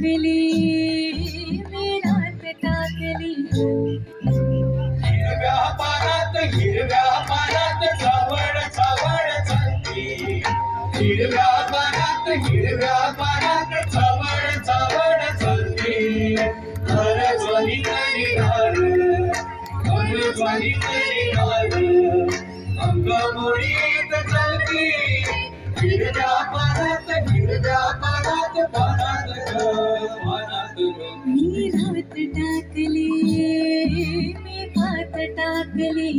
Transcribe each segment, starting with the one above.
टाकली मी रात टाकली हिरव्या पानात चावड चावड चालली हिरव्या पानात चावड चावड चालली घर ज्वारी अंग मोडीत चालली हिरव्या पानात पानात मी रात टाकली मी हात टाकली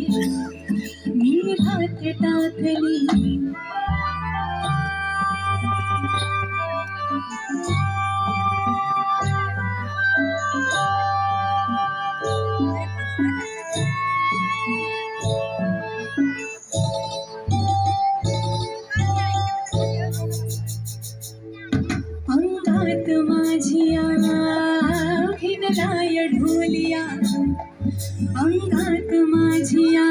मी रात टाकली अंगात माझिया भिनलाय ढोलिया अंगात माझिया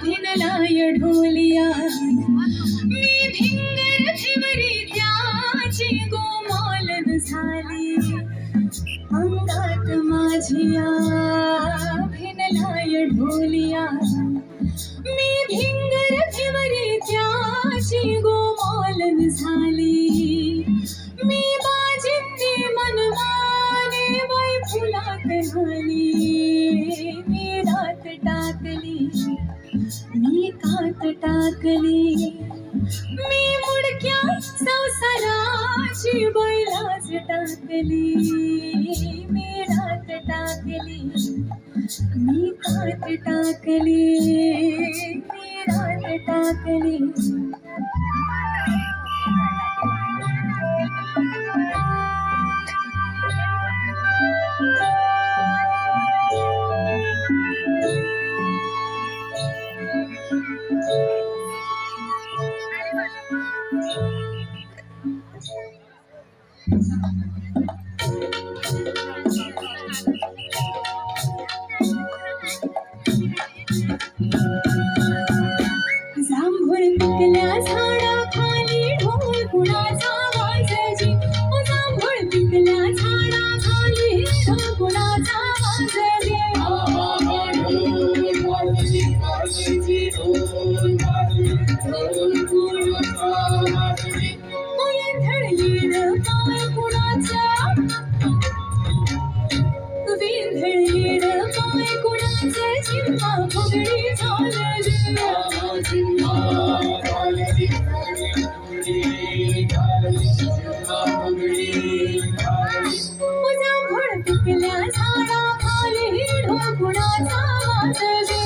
भिनलाय ढोलिया मी भिंगर भिवरी त्याची गोमालन झाली अंगात माझिया भिनलाय ढोलिया मी भिंगर भिवरी त्याची गोमालन झाली मी बाजिंदी मनमाने बाई फुलात झाली मी रात टाकली मी कात टाकली मी मुडक्या संसाराची बैलाच टाकली मी रात टाकली मी कात टाकली मी रात टाकली जांभूळ पिकल्या झाडाखाली ढोल कुणाचा वाजजी जांभूळ पिकल्या झाडाखाली ढोल कुणाचा वाजजी वेंधळीड पाय कुणाचा वेंधळीड पाय कुणाचे चिंता फुगडी झालेली जांभूळ पिकल्या झाडाखाली ढोल कुणाचा वाजजी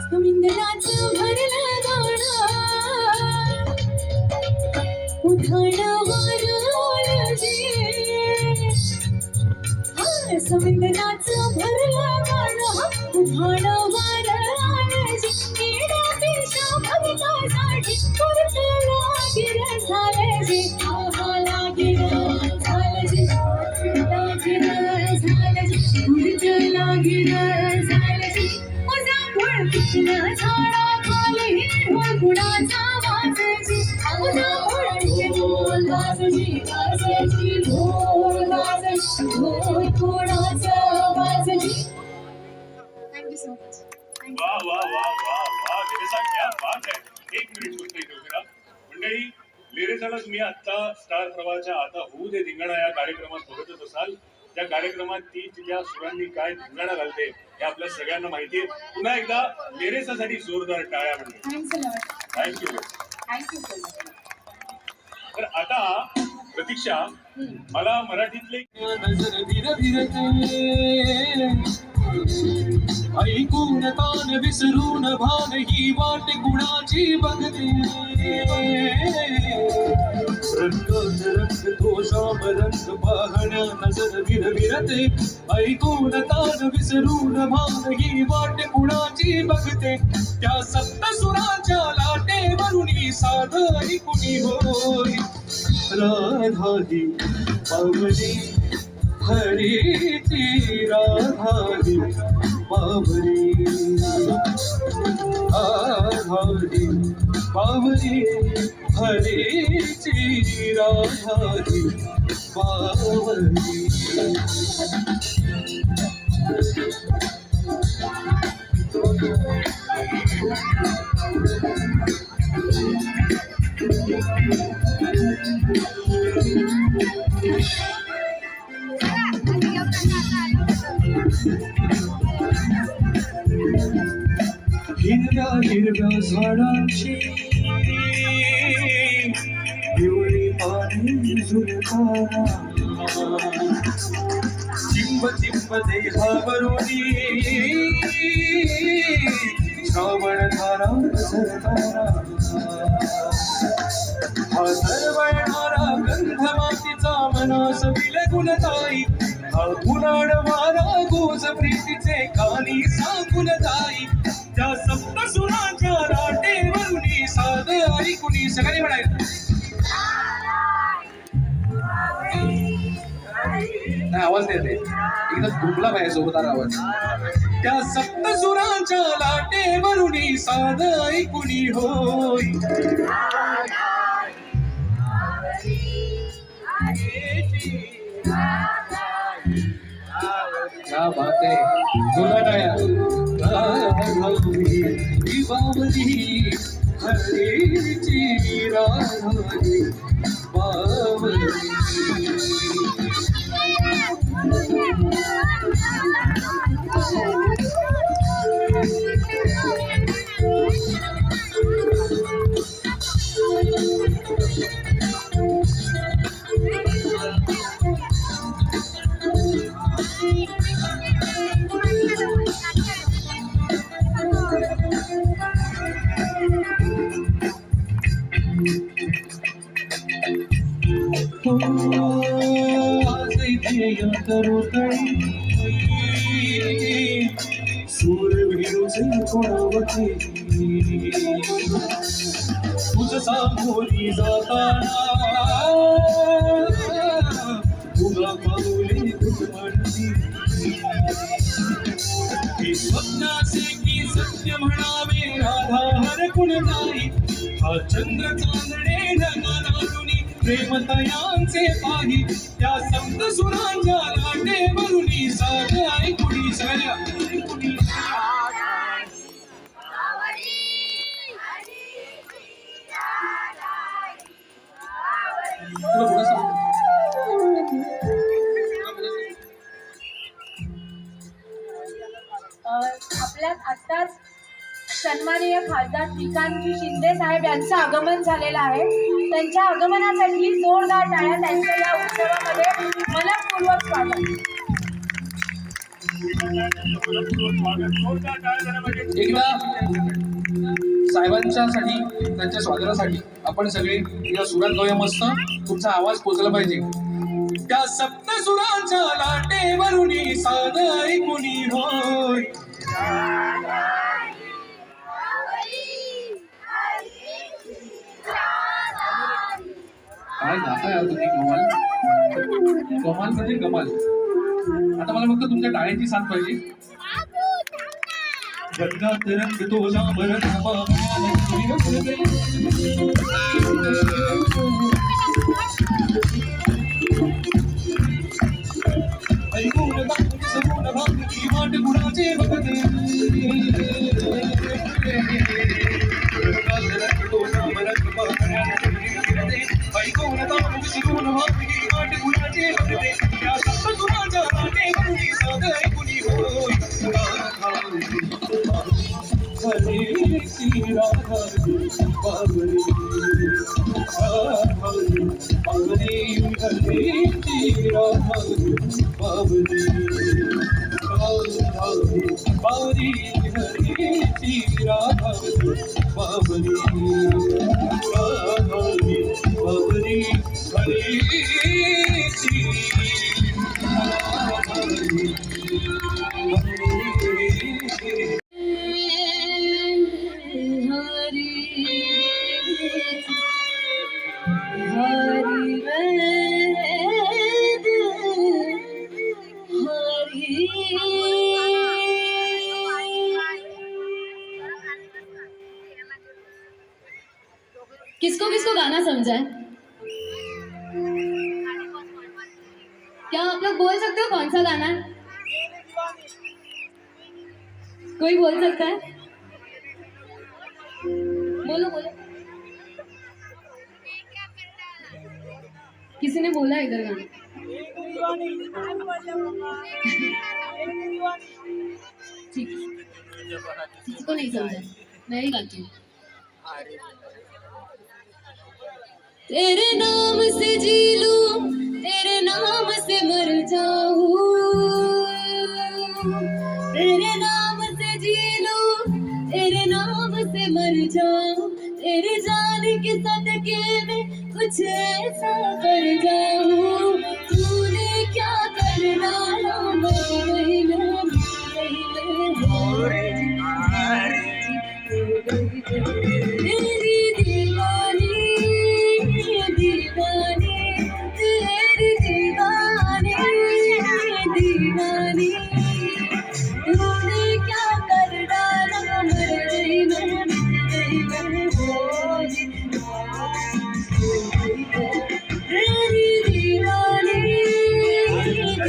समुद्राचं भरलं गाणं उधाण वारजी समुद्राचं भरलं गाणं उधाण वारजी येड्या पेशा भगतासाठी पुरत लागिर झालजी आहा लागिर झालजी लागिर झालजी पुरत लागिर झालजी जांभूळ पिकल्या झाडाखाली ढोल कुणाचा वाजजी जांभूळ ढोल वाजजी वाजजी ढोल वाजजी ढोल कुणाचा वाजजी थँक्यू सो मच वा वा वा वा वा लेरेसा क्या बात आहे एक मिनिट फक्त इथे उभी राहा. मंडळी लेरेसाला तुम्ही आता स्टार प्रवाहाच्या आता होऊ दे धिंगाणा या कार्यक्रमात बघतच असाल त्या कार्यक्रमात ती तिच्या सुरांनी काय धिंगाणा घालते हे आपल्या सगळ्यांना माहिती आहे. पुन्हा एकदा लेरेसासाठी जोरदार टाळ्या म्हणजे थँक्यू तर आता प्रतीक्षा मला मराठीतले नजर ऐकून तान विसरून भान ही वाट कुणाची बघते रंगात रंगतो श्याम रंग पाहण्या नजर विरविरते ऐकून तान विसरून भान ही वाट कुणाची बघते त्या सप्तसुराच्या लाटेवरुनी साध ऐकुनी होई राधा ही पावली हरीची राधारी बावरी आधारी बावरी हरीची राधारी बावरी हिरव्या हिरव्या झाडांची पिवळी पाने झुलताना चिंब चिंब देहावरुनी श्रावण धारा सरताना हा सरवळणारा गंध मातीचा मनास विलगुलताई हा उन्हाळ वारा गोज प्रीतीचे कानी सांगुन जाई त्या सप्तसुरांच्या राटेवरुनी साध ऐकुनी सगळ्यांनी म्हणायचं नाही आवाज देते एकदम घुमला पाहिजे जोरदार आवाज त्या सप्तसुरांच्या लाटेवरुनी साध ऐकुनी होय क्या बात है गुलाटाया बावली हरीची राधारी बावली सूरवीरुचे कोणावते तुझ सामोरी जाताना तुला पाऊले घुटमळती स्वप्नाचे की सत्य म्हणावे राधा हरकुण जाई हा चंद्र चांदणे ढगालारुनी प्रेमतयांचे पाही त्या सप्तसुरांच्या लाटेवरुनी साध ऐकुनी सगळ्या ऐकुनी आपल्यात आत्ताच सन्माननीय खासदार श्रीकांतजी शिंदे साहेब यांचं आगमन झालेलं आहे. त्यांच्या आगमनासाठी जोरदार टाळ्या त्यांच्या या उत्सवामध्ये मनपूर्वक स्वागत. एकदा साहेबांच्यासाठी त्यांच्या स्वागतासाठी आपण सगळे या सुरात गाऊया मस्त. तुमचा आवाज पोचला पाहिजे. त्या सप्तसुरांच्या लाटेवरुनी साध ऐकुनी होय काय गाताय तुम्ही कमाल कमाल म्हणजे कमाल. आता मला फक्त तुमच्या टाळ्यांची साथ पाहिजे. जगात रंगतो लांबर ऐकून सगून भागती वाट गुणाचे बघते रंगतो लांबर ऐकून सगून भागती वाट गुणाचे बघते त्या सप्तसुरांच्या लाटेवरुनी साध ऐकुनी होय हरीची राधारी बावरी बावरी बावरी हरीची राधारी बावरी बावरी बावरी हरीची राधारी बावरी बावरी बावरी हरीची राधारी समझा है? क्या आप लोग बोल सकते हो कौन सा गाना है? कोई बोल सकता है? बोलो बोलो। किसी ने बोला इधर गाना? ठीक, किसी को नहीं समझा, मैं ही गाती हूँ। तेरे नाम से जी लूं, तेरे नाम से मर जाऊं, तेरे नाम से जी लूं, तेरे नाम से मर जाऊं, तेरे जान के सदके में कुछ ऐसा कर जाऊं, तूने क्या कर डाला मेरे में, तेरी दीवानी दीवानी, तेरी दीवानी दीवानी, तूने क्या कर डाला मेरे में, तेरी दीवानी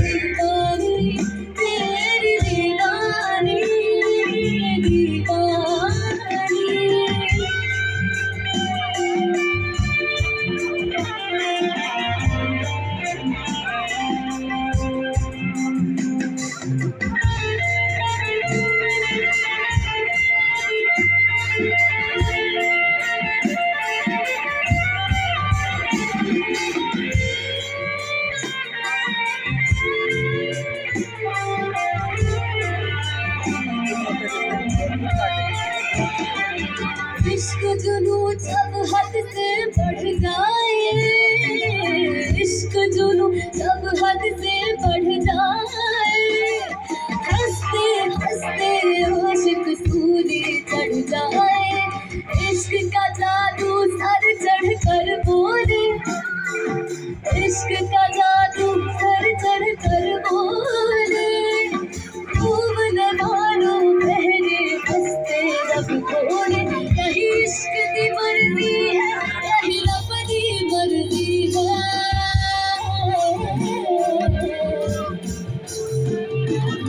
दीवानी, तेरी दीवानी दीवानी। इश्क जुनू जब हद से बढ़ जाए, इश्क जुनू जब हद से बढ़ जाए, हंसते हंसते आशिक सूली चढ़ जाए, इश्क का जादू सर चढ़ कर बोले, इश्क का जादू सर चढ़ कर बोले, खूब नवालो पहले हंसते रब खोले, यही इश्क की मर्जी है, यही रब की मर्जी है,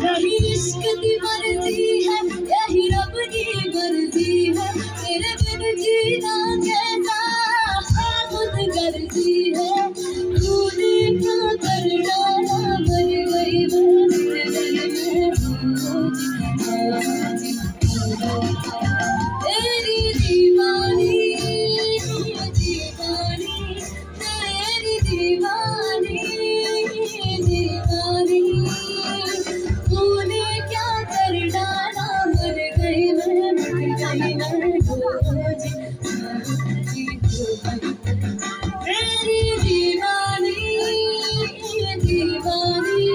यही इश्क की मर्जी है, यही रब की मर्जी है, तेरे बिन जीना कैसा खुद गर्जी है, तूने क्या कर डाला मर गई तेरी दीवानी दीवानी, तेरी दीवानी दीवानी, तूने क्या कर डाला मर गई मैं, मर गई मैं तेरी दीवानी दीवानी,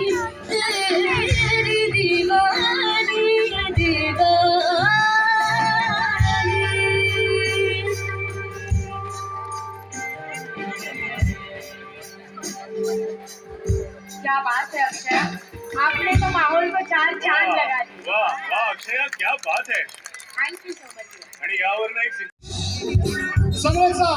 तेरी दीवानी दीवानी। क्या बात है अक्षय, आपने तो माहौल को चार चांद लगा दिए। वाह वाह अक्षया, क्या बात आहे. Thank you so much. आणि यावर एक सगळ्यांचा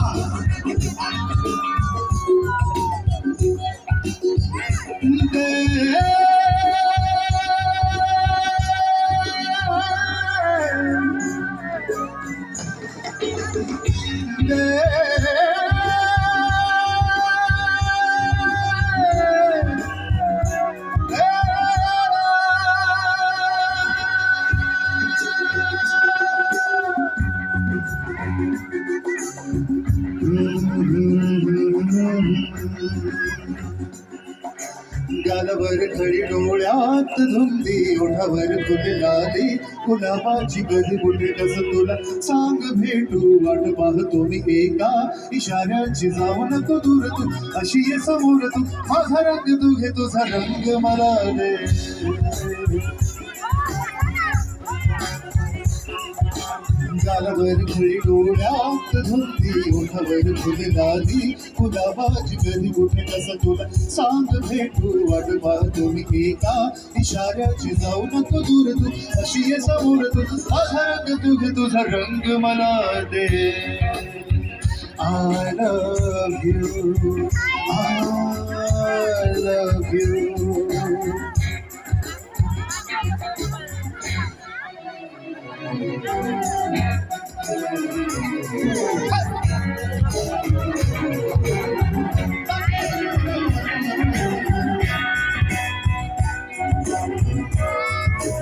गालावर खडी डोळ्यात धुंदी, ओठावर फुले लाली, गुलाबाची गली कुठे कस तुला सांग भेटू, वाट पाहतो मी एका इशाऱ्याची, जाऊ नको दूर तू, अशी ये समोर तू, माझा रंग तू घे तुझा रंग मला दे, गालावर खडी डोळ्यात धुंदी, ओठावर फुले लाली, गुलाबाची गली कुठे कस तुला सांग भेटू, वाट पाहतो मी एका इशाऱ्याची, जाऊ नको दूर तू, अशी ये समोर तू, माझा रंग तू घे तुझा रंग मला दे, I love you, I love you.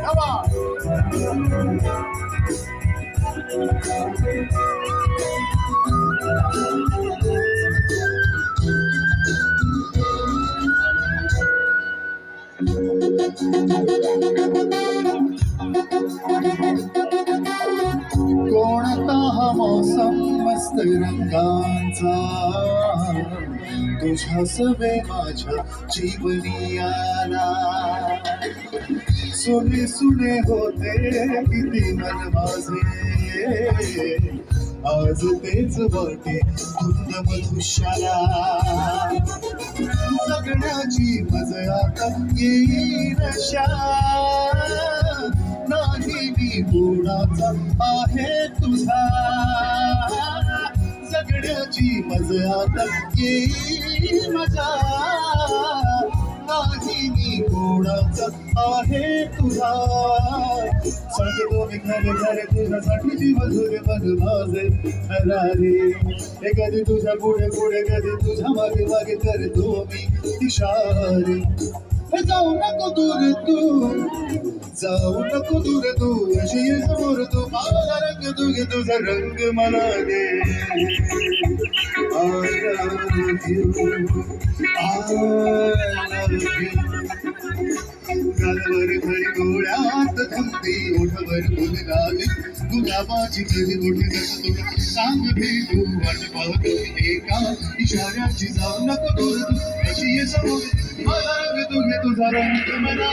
Come on. कोणता हा मौसम मस्त रंगांचा तुझ्या सवे माझ्या जीवनी आला सुने सुने होते किती मन माझे आज तेच वाटे धुंद मधुशाला जगण्याची मजा आता येईल नशा नाही मी गुणाचा आहे तुझा जगण्याची मजा आता येईल मजा नाही मी गुणाचा आहे तुझा सांगतो मी खरे खरे तुझ्यासाठी जीव तुझे मन माझे हरारे हे कधी तुझ्या पुढे पुढे कधी तुझ्या मागे मागे करतो मी इशारे हे जाऊ नको दूर तू जाऊ नको दूर तू अशी ये समोर तू माझा रंग तू घे तुझा रंग मला दे I love you, I love you. गालावर खरी डोळ्यात थंडी ओठवर फुल लाली गुलाबाची कधी मोठी तुला सांग भेटू वाट पाहतो एका इशाऱ्याची जाऊ नको दूर तू अशी ये समोर माझा रंग तू घे तुझा रंग मला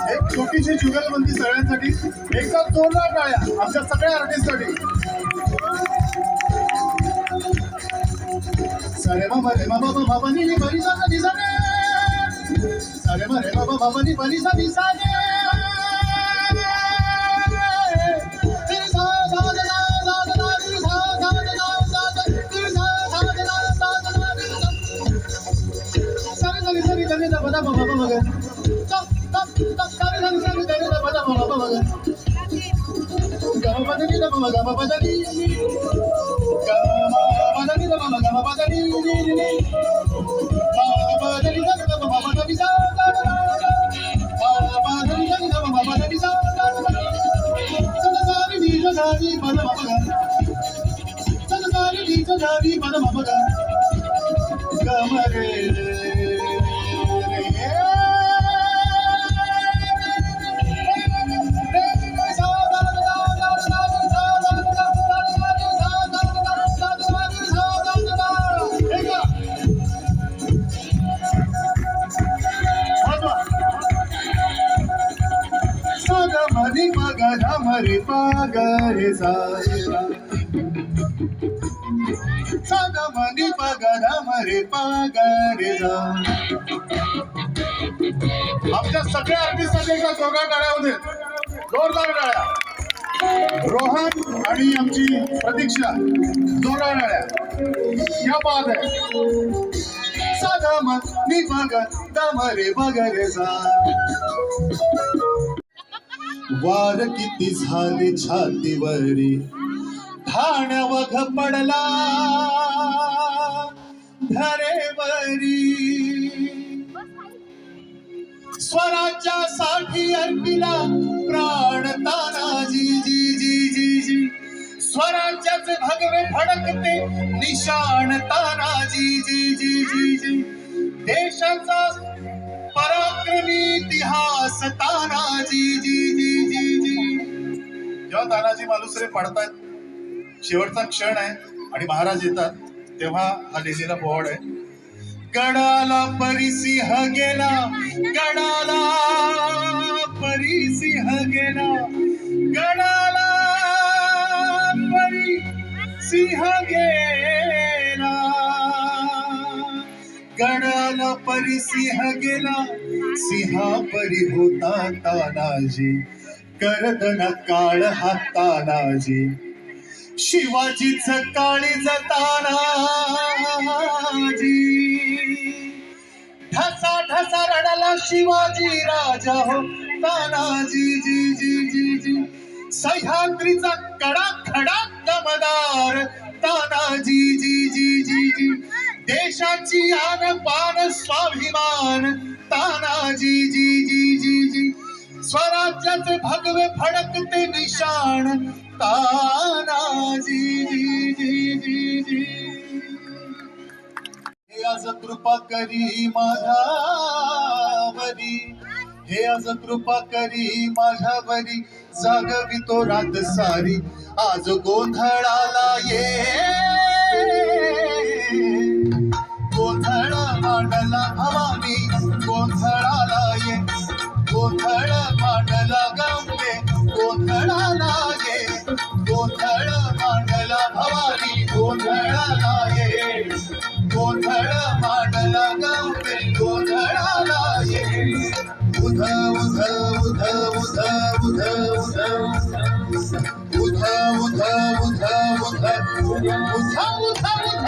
एक छोटीशी जुगलबंदी सगळ्यांसाठी एकदा जोरदार टाळ्या आमच्या सगळ्या आर्टिस्टसाठी सारे मामा रे मामा बाबा नी बरी सा नी सा सारे मा रे बाबा बाबा नी बरी सा नी सा बदा बाबा मगर मरे पागरे सायरा सागा मनी पगरा मरे पागरे सा आमच्या सगळ्या आर्टिस्टसाठी एका जोरदार टाळ्या होते जोरदार टाळ्या रोहन आणि आमची प्रतीक्षा जोरदार टाळ्या क्या बात है सागा मनी पगरा मरे पागरे सा वार किती झाले छातीवरी ठाण्यावघ पडला धरेवरी स्वराज्यासाठी अर्पिला प्राण तानाजी जी जी जी जी स्वराज्याचे भगवे फडकते निशाण तानाजी जी जी जी जी देशाचा पराक्रमी इतिहास तानाजी जी जी जी जी जेव्हा तानाजी मालुसरे पडतात शेवटचा क्षण आहे आणि महाराज येतात तेव्हा हा लिहिलेला बोर्ड आहे गडाला परिसिंह गेला, गडाला परिसिंह गेला, गडाला परिसिंह गेला, गडाला परिसिंह गेला, सिंहापरी होता तानाजी, गर्दन काळ हा तानाजी, शिवाजीच काळीज तानाजी, ठसा ठसा रडला शिवाजी राजा हो तानाजी, जी जी जी जी, सह्याद्रीचा कडा खडा दमदार तानाजी, जी जी जी जी, देशाची आन पान स्वाभिमान तानाजी, जी जी जी जी, स्वराज्याचे भगवे फडकते निशाण तानाजी, जी जी जी जी, हे आज कृपा करी माझ्यावरी, हे आज कृपा करी माझ्यावरी, जागवितो रात सारी, आज गोंधळाला ये, गोंधळ मांडला भवानी, गोंधळाला ये, गोंधळ मांडला गंगे, गोंधळाला ये, गोंधळ मांडला भवानी, गोंधळाला ये, गोंधळ मांडला गंगे, गोंधळाला ये, उध उध उध उध उध उध उध उध उध उध उध उध उध,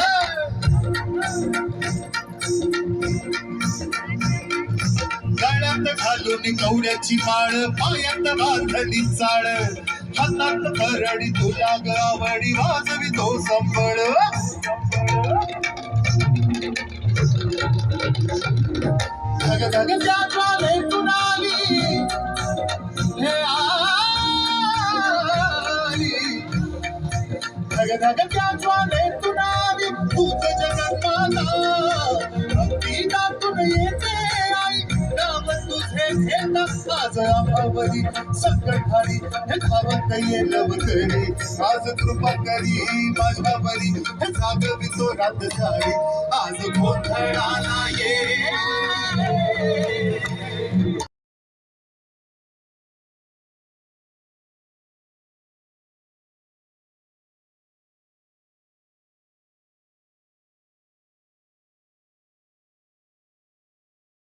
गळ्यात घालून गवऱ्याची माळ, पायात बांधली चाळ, हातात परडी तुला गावडी, वाजवी तो संबळ, धग धग ज्वाले कुणाली हे आली, धग धग ज्वाले कुणाली तूच जगन्माता, भक्ती दातून येते आई, नाम तुझे घेता आज आम्हावरी, संकटारी हे धावत ये लवकरी, आज कृपा करी माझ्यावरी, हे जागवितो रात सारी, आज गोंधळाला ये.